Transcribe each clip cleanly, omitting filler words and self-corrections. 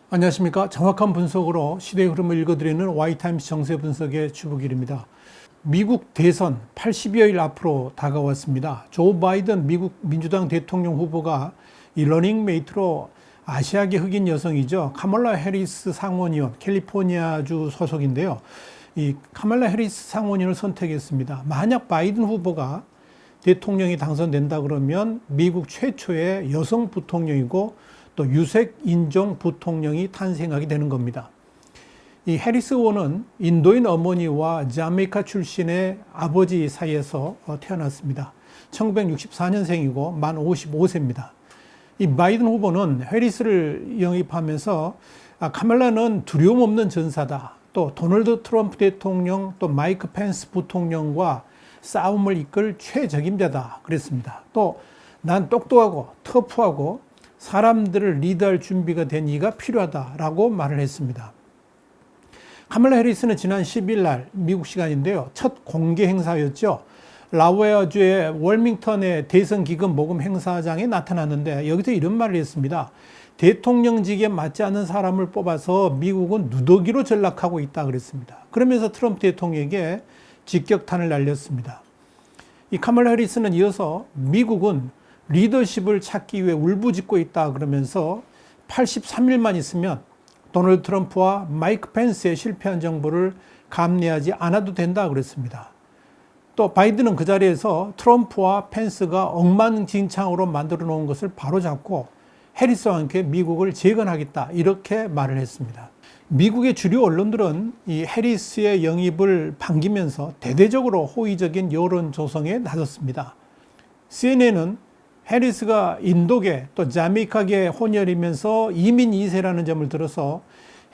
안녕하십니까. 정확한 분석으로 시대의 흐름을 읽어드리는 Y타임스 정세 분석의 주부길입니다. 미국 대선 80여일 앞으로 다가왔습니다. 조 바이든 미국 민주당 대통령 후보가 이 러닝메이트로 아시아계 흑인 여성이죠. 카멀라 해리스 상원의원, 캘리포니아주 소속인데요. 이 카멀라 해리스 상원의원을 선택했습니다. 만약 바이든 후보가 대통령이 당선된다 그러면 미국 최초의 여성 부통령이고 또 유색 인종 부통령이 탄생하게 되는 겁니다. 이 해리스 의원은 인도인 어머니와 자메이카 출신의 아버지 사이에서 태어났습니다. 1964년생이고 만 55세입니다. 이 바이든 후보는 해리스를 영입하면서 카멀라는 두려움 없는 전사다. 또 도널드 트럼프 대통령 또 마이크 펜스 부통령과 싸움을 이끌 최적임자다 그랬습니다. 또 난 똑똑하고 터프하고 사람들을 리드할 준비가 된 이가 필요하다라고 말을 했습니다. 카멀라 해리스는 지난 10일 날 미국 시간인데요. 첫 공개 행사였죠. 라웨어주의 월밍턴의 대선 기금 모금 행사장에 나타났는데 여기서 이런 말을 했습니다. 대통령직에 맞지 않는 사람을 뽑아서 미국은 누더기로 전락하고 있다 그랬습니다. 그러면서 트럼프 대통령에게 직격탄을 날렸습니다. 이 카멀라 해리스는 이어서 미국은 리더십을 찾기 위해 울부짖고 있다 그러면서 83일만 있으면 도널드 트럼프와 마이크 펜스의 실패한 정부를 감내하지 않아도 된다 그랬습니다. 또 바이든은 그 자리에서 트럼프와 펜스가 엉망진창으로 만들어 놓은 것을 바로잡고 해리스와 함께 미국을 재건하겠다 이렇게 말을 했습니다. 미국의 주류 언론들은 이 해리스의 영입을 반기면서 대대적으로 호의적인 여론 조성에 나섰습니다. CNN은 해리스가 인도계 또 자메이카계 혼혈이면서 이민 2세라는 점을 들어서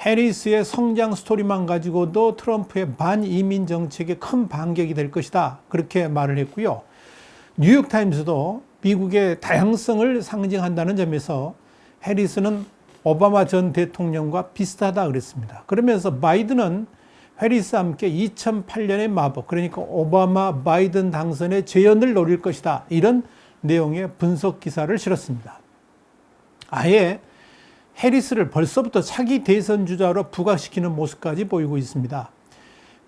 해리스의 성장 스토리만 가지고도 트럼프의 반이민 정책에 큰 반격이 될 것이다 그렇게 말을 했고요. 뉴욕타임스도 미국의 다양성을 상징한다는 점에서 해리스는 오바마 전 대통령과 비슷하다 그랬습니다. 그러면서 바이든은 해리스와 함께 2008년의 마법 그러니까 오바마 바이든 당선의 재현을 노릴 것이다 이런 내용의 분석 기사를 실었습니다. 아예 해리스를 벌써부터 차기 대선 주자로 부각시키는 모습까지 보이고 있습니다.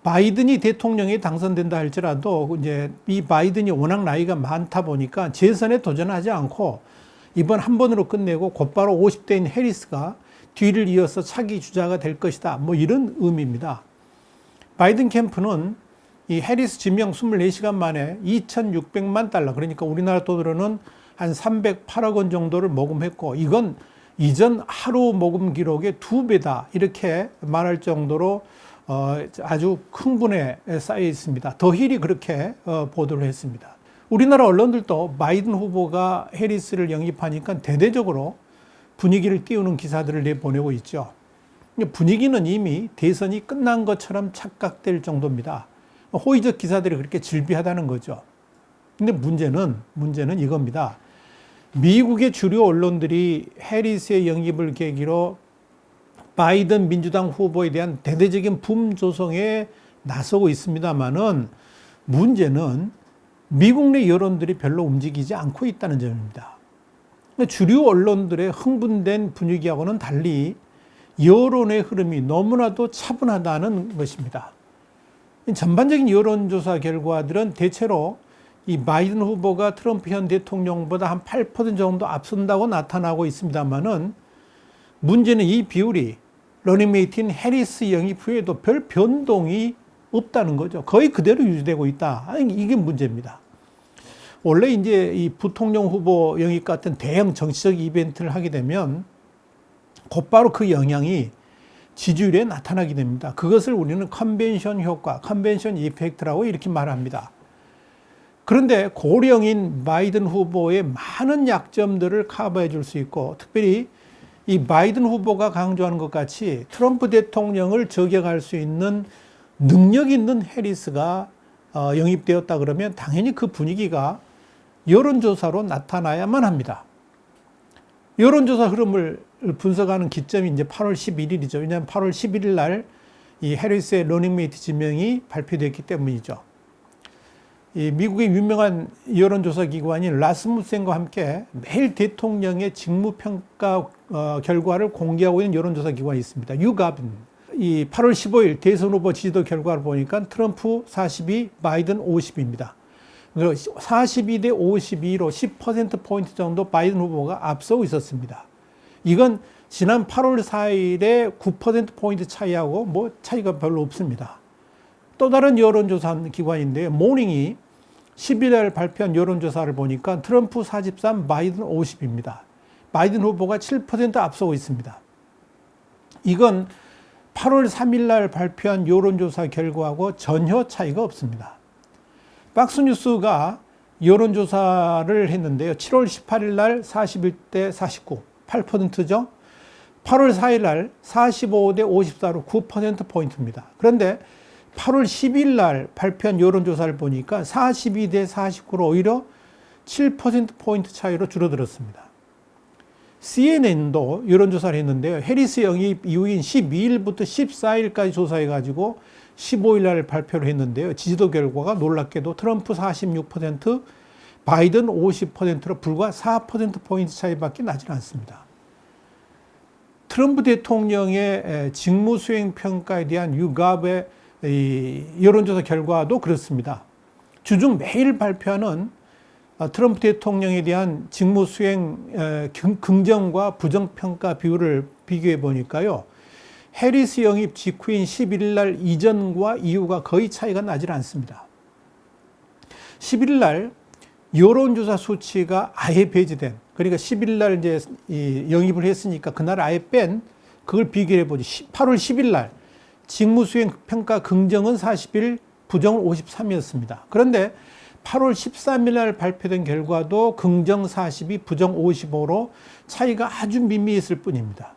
바이든이 대통령에 당선된다 할지라도 이제 이 바이든이 워낙 나이가 많다 보니까 재선에 도전하지 않고 이번 한 번으로 끝내고 곧바로 50대인 해리스가 뒤를 이어서 차기 주자가 될 것이다. 뭐 이런 의미입니다. 바이든 캠프는 이 해리스 지명 24시간 만에 2,600만 달러, 그러니까 우리나라 돈으로는 한 308억 원 정도를 모금했고, 이건 이전 하루 모금 기록의 2배다. 이렇게 말할 정도로 아주 흥분에 쌓여 있습니다. 더 힐이 그렇게 보도를 했습니다. 우리나라 언론들도 바이든 후보가 해리스를 영입하니까 대대적으로 분위기를 띄우는 기사들을 내보내고 있죠. 분위기는 이미 대선이 끝난 것처럼 착각될 정도입니다. 호의적 기사들이 그렇게 질비하다는 거죠. 근데 문제는 이겁니다. 미국의 주류 언론들이 해리스의 영입을 계기로 바이든 민주당 후보에 대한 대대적인 붐 조성에 나서고 있습니다만은 문제는 미국 내 여론들이 별로 움직이지 않고 있다는 점입니다. 주류 언론들의 흥분된 분위기하고는 달리 여론의 흐름이 너무나도 차분하다는 것입니다. 전반적인 여론조사 결과들은 대체로 이 바이든 후보가 트럼프 현 대통령보다 한 8% 정도 앞선다고 나타나고 있습니다만은 문제는 이 비율이 러닝메이트인 해리스 영입 후에도 별 변동이 없다는 거죠. 거의 그대로 유지되고 있다. 이게 문제입니다. 원래 이제 이 부통령 후보 영입 같은 대형 정치적 이벤트를 하게 되면 곧바로 그 영향이 지지율에 나타나게 됩니다. 그것을 우리는 컨벤션 효과, 컨벤션 이펙트라고 이렇게 말합니다. 그런데 고령인 바이든 후보의 많은 약점들을 커버해 줄 수 있고, 특별히 이 바이든 후보가 강조하는 것 같이 트럼프 대통령을 저격할 수 있는 능력 있는 해리스가 영입되었다 그러면 당연히 그 분위기가 여론조사로 나타나야만 합니다. 여론조사 흐름을 분석하는 기점이 이제 8월 11일이죠. 왜냐하면 8월 11일 날 이 해리스의 러닝메이트 지명이 발표됐기 때문이죠. 이 미국의 유명한 여론조사 기관인 라스무센과 함께 매일 대통령의 직무평가 결과를 공개하고 있는 여론조사 기관이 있습니다. 유갑인. 이 8월 15일 대선 후보 지지도 결과를 보니까 트럼프 42, 바이든 50입니다. 42대 52로 10%포인트 정도 바이든 후보가 앞서고 있었습니다. 이건 지난 8월 4일에 9%포인트 차이하고 뭐 차이가 별로 없습니다. 또 다른 여론조사 기관인데요. 모닝이 10일에 발표한 여론조사를 보니까 트럼프 43, 바이든 50입니다. 바이든 후보가 7% 앞서고 있습니다. 이건 8월 3일 날 발표한 여론조사 결과하고 전혀 차이가 없습니다. 박스뉴스가 여론조사를 했는데요. 7월 18일 날 41대 49, 8%죠. 8월 4일 날 45대 54로 9%포인트입니다. 그런데 8월 10일 날 발표한 여론조사를 보니까 42대 49로 오히려 7%포인트 차이로 줄어들었습니다. CNN도 여론조사를 했는데요. 해리스 영입 이후인 12일부터 14일까지 조사해가지고 15일 날 발표를 했는데요. 지지도 결과가 놀랍게도 트럼프 46%, 바이든 50%로 불과 4%포인트 차이밖에 나지 않습니다. 트럼프 대통령의 직무 수행 평가에 대한 유갑의 여론조사 결과도 그렇습니다. 주중 매일 발표하는 트럼프 대통령에 대한 직무 수행 긍정과 부정 평가 비율을 비교해 보니까요. 해리스 영입 직후인 11일 날 이전과 이후가 거의 차이가 나질 않습니다. 11일 날 여론조사 수치가 아예 배제된, 그러니까 10일 날 이제 영입을 했으니까 그날 아예 뺀 그걸 비교해 보지. 8월 10일 날 직무 수행 평가 긍정은 41, 부정은 53이었습니다. 그런데 8월 13일 날 발표된 결과도 긍정 42, 부정 55로 차이가 아주 미미했을 뿐입니다.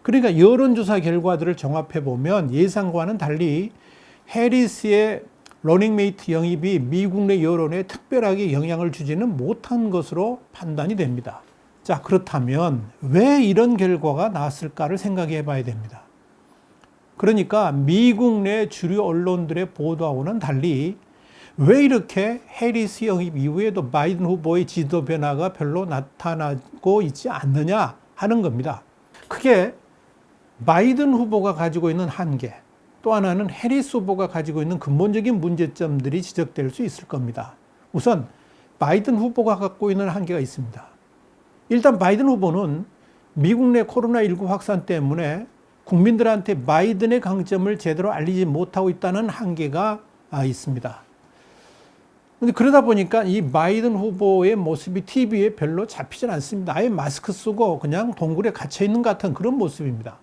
그러니까 여론조사 결과들을 종합해 보면 예상과는 달리 해리스의 러닝메이트 영입이 미국 내 여론에 특별하게 영향을 주지는 못한 것으로 판단이 됩니다. 자, 그렇다면 왜 이런 결과가 나왔을까를 생각해 봐야 됩니다. 그러니까 미국 내 주류 언론들의 보도하고는 달리 왜 이렇게 해리스 영입 이후에도 바이든 후보의 지도 변화가 별로 나타나고 있지 않느냐 하는 겁니다. 크게 바이든 후보가 가지고 있는 한계, 또 하나는 해리스 후보가 가지고 있는 근본적인 문제점들이 지적될 수 있을 겁니다. 우선 바이든 후보가 갖고 있는 한계가 있습니다. 일단 바이든 후보는 미국 내 코로나19 확산 때문에 국민들한테 바이든의 강점을 제대로 알리지 못하고 있다는 한계가 있습니다. 근데 그러다 보니까 이 바이든 후보의 모습이 TV에 별로 잡히질 않습니다. 아예 마스크 쓰고 그냥 동굴에 갇혀 있는 것 같은 그런 모습입니다.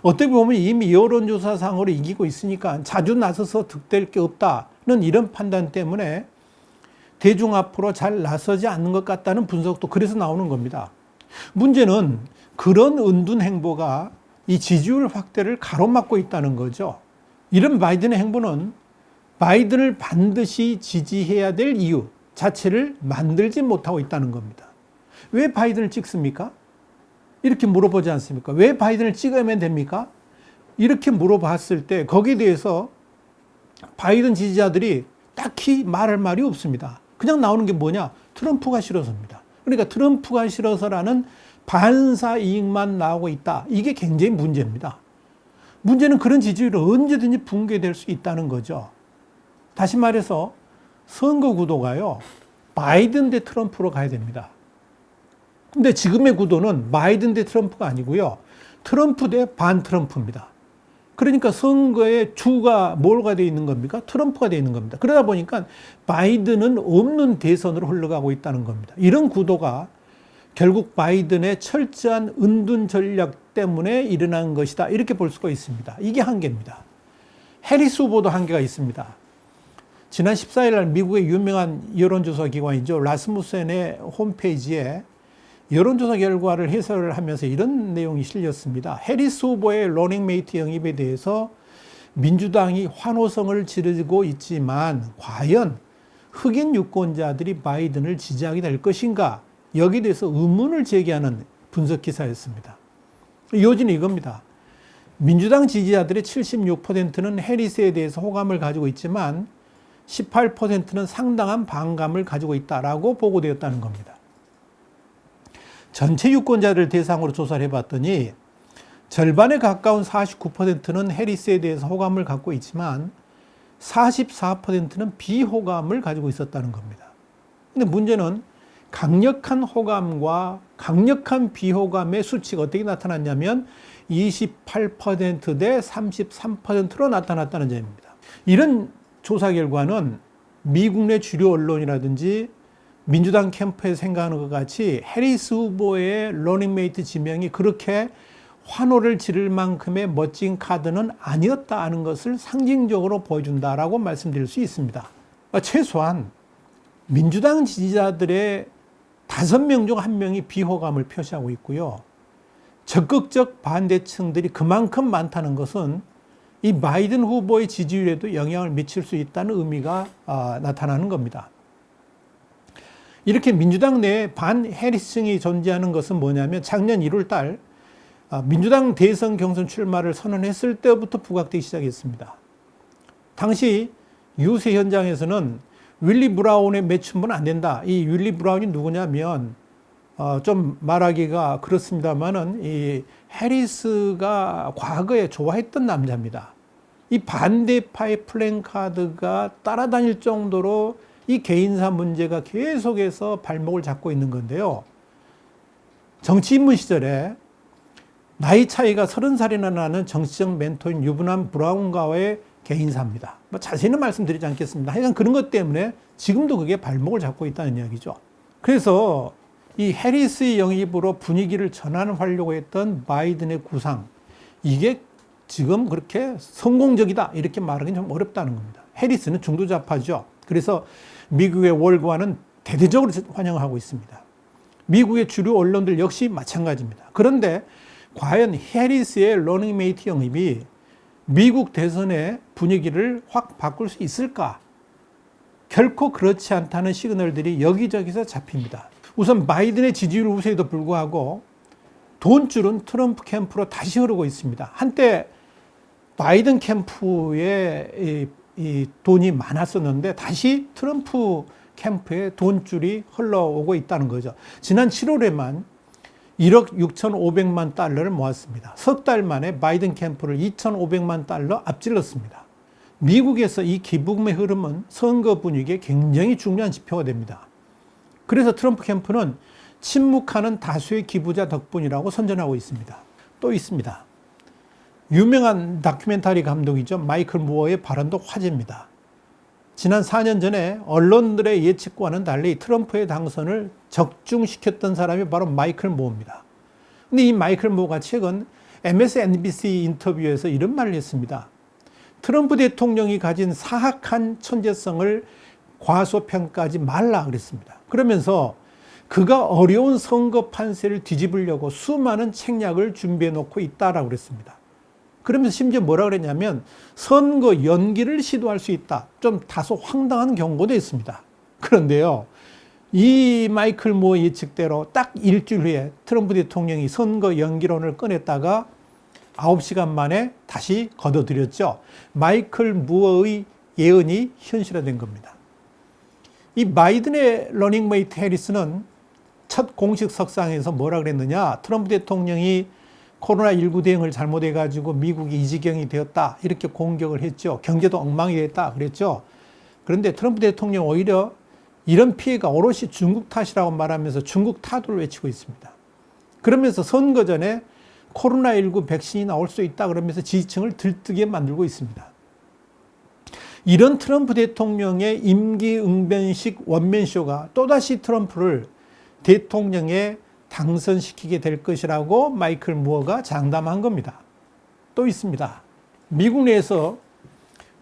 어떻게 보면 이미 여론조사상으로 이기고 있으니까 자주 나서서 득될 게 없다는 이런 판단 때문에 대중 앞으로 잘 나서지 않는 것 같다는 분석도 그래서 나오는 겁니다. 문제는 그런 은둔 행보가 이 지지율 확대를 가로막고 있다는 거죠. 이런 바이든의 행보는 바이든을 반드시 지지해야 될 이유 자체를 만들지 못하고 있다는 겁니다. 왜 바이든을 찍습니까? 이렇게 물어보지 않습니까? 왜 바이든을 찍으면 됩니까? 이렇게 물어봤을 때 거기에 대해서 바이든 지지자들이 딱히 말할 말이 없습니다. 그냥 나오는 게 뭐냐? 트럼프가 싫어서입니다. 그러니까 트럼프가 싫어서라는 반사 이익만 나오고 있다. 이게 굉장히 문제입니다. 문제는 그런 지지율이 언제든지 붕괴될 수 있다는 거죠. 다시 말해서 선거 구도가요, 바이든 대 트럼프로 가야 됩니다. 근데 지금의 구도는 바이든 대 트럼프가 아니고요, 트럼프 대 반 트럼프입니다. 그러니까 선거의 주가 뭐가 되어 있는 겁니까? 트럼프가 되어 있는 겁니다. 그러다 보니까 바이든은 없는 대선으로 흘러가고 있다는 겁니다. 이런 구도가 결국 바이든의 철저한 은둔 전략 때문에 일어난 것이다. 이렇게 볼 수가 있습니다. 이게 한계입니다. 해리스 후보도 한계가 있습니다. 지난 14일 날 미국의 유명한 여론조사 기관이죠. 라스무센의 홈페이지에 여론조사 결과를 해설을 하면서 이런 내용이 실렸습니다. 해리스 후보의 러닝메이트 영입에 대해서 민주당이 환호성을 지르고 있지만 과연 흑인 유권자들이 바이든을 지지하게 될 것인가? 여기에 대해서 의문을 제기하는 분석 기사였습니다. 요지는 이겁니다. 민주당 지지자들의 76%는 해리스에 대해서 호감을 가지고 있지만 18%는 상당한 반감을 가지고 있다라고 보고되었다는 겁니다. 전체 유권자들 대상으로 조사를 해봤더니 절반에 가까운 49%는 해리스에 대해서 호감을 갖고 있지만 44%는 비호감을 가지고 있었다는 겁니다. 근데 문제는 강력한 호감과 강력한 비호감의 수치가 어떻게 나타났냐면 28% 대 33%로 나타났다는 점입니다. 이런 조사 결과는 미국 내 주류 언론이라든지 민주당 캠프에 생각하는 것 같이 해리스 후보의 러닝메이트 지명이 그렇게 환호를 지를 만큼의 멋진 카드는 아니었다는 것을 상징적으로 보여준다라고 말씀드릴 수 있습니다. 최소한 민주당 지지자들의 5명 중 1명이 비호감을 표시하고 있고요. 적극적 반대층들이 그만큼 많다는 것은 이 바이든 후보의 지지율에도 영향을 미칠 수 있다는 의미가 나타나는 겁니다. 이렇게 민주당 내에 반 해리스층이 존재하는 것은 뭐냐면 작년 1월 달 민주당 대선 경선 출마를 선언했을 때부터 부각되기 시작했습니다. 당시 유세 현장에서는 윌리 브라운의 매춘부는 안 된다. 이 윌리 브라운이 누구냐면 좀 말하기가 그렇습니다만은 이 해리스가 과거에 좋아했던 남자입니다. 이 반대파의 플랜카드가 따라다닐 정도로 이 개인사 문제가 계속해서 발목을 잡고 있는 건데요. 정치 입문 시절에 나이 차이가 30살이나 나는 정치적 멘토인 유부남 브라운과의 개인사입니다. 자세히는 말씀드리지 않겠습니다. 하여간 그런 것 때문에 지금도 그게 발목을 잡고 있다는 이야기죠. 그래서 이 해리스의 영입으로 분위기를 전환하려고 했던 바이든의 구상, 이게 지금 그렇게 성공적이다 이렇게 말하기는 좀 어렵다는 겁니다. 해리스는 중도좌파죠. 그래서 미국의 월과는 대대적으로 환영하고 있습니다. 미국의 주류 언론들 역시 마찬가지입니다. 그런데 과연 해리스의 러닝메이트 영입이 미국 대선의 분위기를 확 바꿀 수 있을까? 결코 그렇지 않다는 시그널들이 여기저기서 잡힙니다. 우선 바이든의 지지율 우세에도 불구하고 돈줄은 트럼프 캠프로 다시 흐르고 있습니다. 한때 바이든 캠프에 이 돈이 많았었는데 다시 트럼프 캠프에 돈줄이 흘러오고 있다는 거죠. 지난 7월에만 1억 6,500만 달러를 모았습니다. 석 달 만에 바이든 캠프를 2,500만 달러 앞질렀습니다. 미국에서 이 기부금의 흐름은 선거 분위기에 굉장히 중요한 지표가 됩니다. 그래서 트럼프 캠프는 침묵하는 다수의 기부자 덕분이라고 선전하고 있습니다. 또 있습니다. 유명한 다큐멘터리 감독이죠. 마이클 무어의 발언도 화제입니다. 지난 4년 전에 언론들의 예측과는 달리 트럼프의 당선을 적중시켰던 사람이 바로 마이클 무어입니다. 근데 이 마이클 무어가 최근 MSNBC 인터뷰에서 이런 말을 했습니다. 트럼프 대통령이 가진 사악한 천재성을 과소평가하지 말라 그랬습니다. 그러면서 그가 어려운 선거 판세를 뒤집으려고 수많은 책략을 준비해 놓고 있다라고 그랬습니다. 그러면서 심지어 뭐라 그랬냐면 선거 연기를 시도할 수 있다. 좀 다소 황당한 경고도 있습니다. 그런데요, 이 마이클 무어 예측대로 딱 일주일 후에 트럼프 대통령이 선거 연기론을 꺼냈다가 9시간 만에 다시 거둬들였죠. 마이클 무어의 예언이 현실화된 겁니다. 이 바이든의 러닝메이트 해리스는 첫 공식 석상에서 뭐라 그랬느냐. 트럼프 대통령이 코로나19 대응을 잘못해가지고 미국이 이 지경이 되었다. 이렇게 공격을 했죠. 경제도 엉망이 됐다. 그랬죠. 그런데 트럼프 대통령 오히려 이런 피해가 오롯이 중국 탓이라고 말하면서 중국 타도를 외치고 있습니다. 그러면서 선거 전에 코로나19 백신이 나올 수 있다. 그러면서 지지층을 들뜨게 만들고 있습니다. 이런 트럼프 대통령의 임기응변식 원맨쇼가 또다시 트럼프를 대통령에 당선시키게 될 것이라고 마이클 무어가 장담한 겁니다. 또 있습니다. 미국 내에서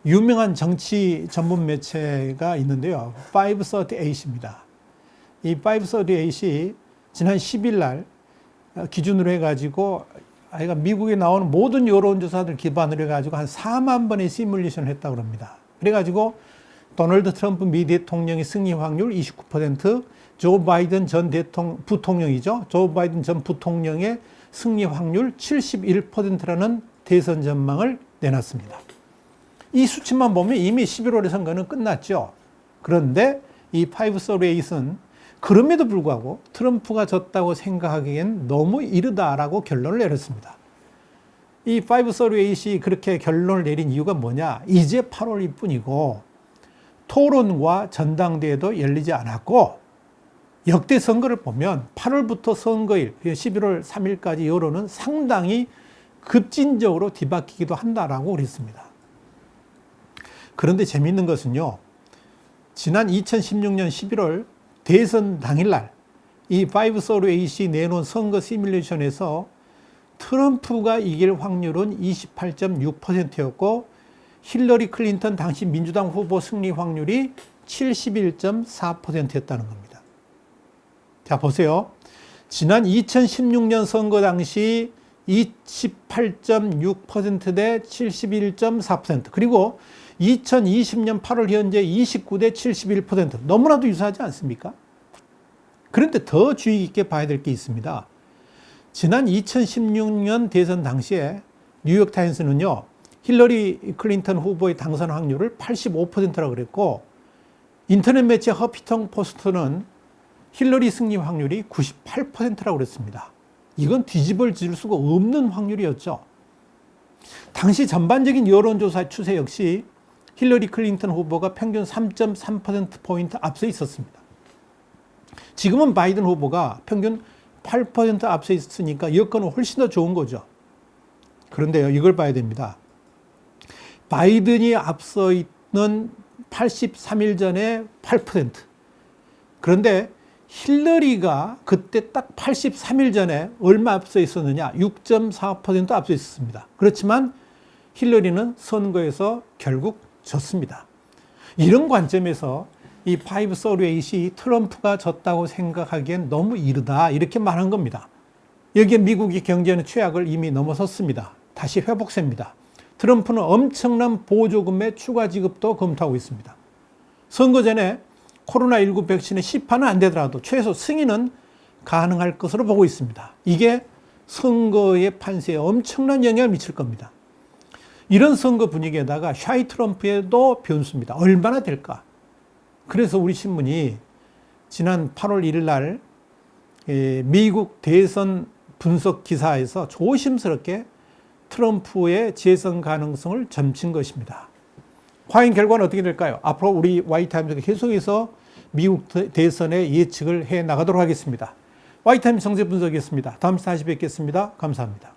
유명한 정치 전문 매체가 있는데요. 538입니다. 이 538이 지난 10일 날 기준으로 해가지고 미국에 나오는 모든 여론조사들 기반으로 해가지고 한 4만 번의 시뮬레이션을 했다고 합니다. 그래가지고 도널드 트럼프 미 대통령의 승리 확률 29%, 조 바이든 전 부통령이죠. 조 바이든 전 부통령의 승리 확률 71%라는 대선 전망을 내놨습니다. 이 수치만 보면 이미 11월의 선거는 끝났죠. 그런데 이 538은 그럼에도 불구하고 트럼프가 졌다고 생각하기엔 너무 이르다라고 결론을 내렸습니다. 이 538이 그렇게 결론을 내린 이유가 뭐냐? 이제 8월일 뿐이고 토론과 전당대회도 열리지 않았고 역대 선거를 보면 8월부터 선거일 11월 3일까지 여론은 상당히 급진적으로 뒤바뀌기도 한다라고 그랬습니다. 그런데 재미있는 것은요. 지난 2016년 11월 대선 당일날 이 538이 내놓은 선거 시뮬레이션에서 트럼프가 이길 확률은 28.6%였고 힐러리 클린턴 당시 민주당 후보 승리 확률이 71.4%였다는 겁니다. 자, 보세요. 지난 2016년 선거 당시 28.6% 대 71.4%, 그리고 2020년 8월 현재 29대 71%, 너무나도 유사하지 않습니까? 그런데 더 주의 깊게 봐야 될 게 있습니다. 지난 2016년 대선 당시에 뉴욕타임스는요, 힐러리 클린턴 후보의 당선 확률을 85%라고 그랬고, 인터넷 매체 허피턴 포스트는 힐러리 승리 확률이 98%라고 그랬습니다. 이건 뒤집어질 수가 없는 확률이었죠. 당시 전반적인 여론조사 추세 역시 힐러리 클린턴 후보가 평균 3.3%포인트 앞서 있었습니다. 지금은 바이든 후보가 평균 8% 앞서 있으니까 여건은 훨씬 더 좋은 거죠. 그런데요, 이걸 봐야 됩니다. 바이든이 앞서 있는 83일 전에 8%. 그런데 힐러리가 그때 딱 83일 전에 얼마 앞서 있었느냐? 6.4% 앞서 있었습니다. 그렇지만 힐러리는 선거에서 결국 졌습니다. 이런 관점에서 이 538이 트럼프가 졌다고 생각하기엔 너무 이르다, 이렇게 말한 겁니다. 여기에 미국의 경제는 최악을 이미 넘어섰습니다. 다시 회복세입니다. 트럼프는 엄청난 보조금의 추가 지급도 검토하고 있습니다. 선거 전에 코로나19 백신의 시판은 안 되더라도 최소 승인은 가능할 것으로 보고 있습니다. 이게 선거의 판세에 엄청난 영향을 미칠 겁니다. 이런 선거 분위기에다가 샤이 트럼프에도 변수입니다. 얼마나 될까? 그래서 우리 신문이 지난 8월 1일 날 미국 대선 분석 기사에서 조심스럽게 트럼프의 재선 가능성을 점친 것입니다. 과연 결과는 어떻게 될까요? 앞으로 우리 Y타임즈가 계속해서 미국 대선의 예측을 해 나가도록 하겠습니다. Y타임즈 정세 분석이었습니다. 다음 시간에 다시 뵙겠습니다. 감사합니다.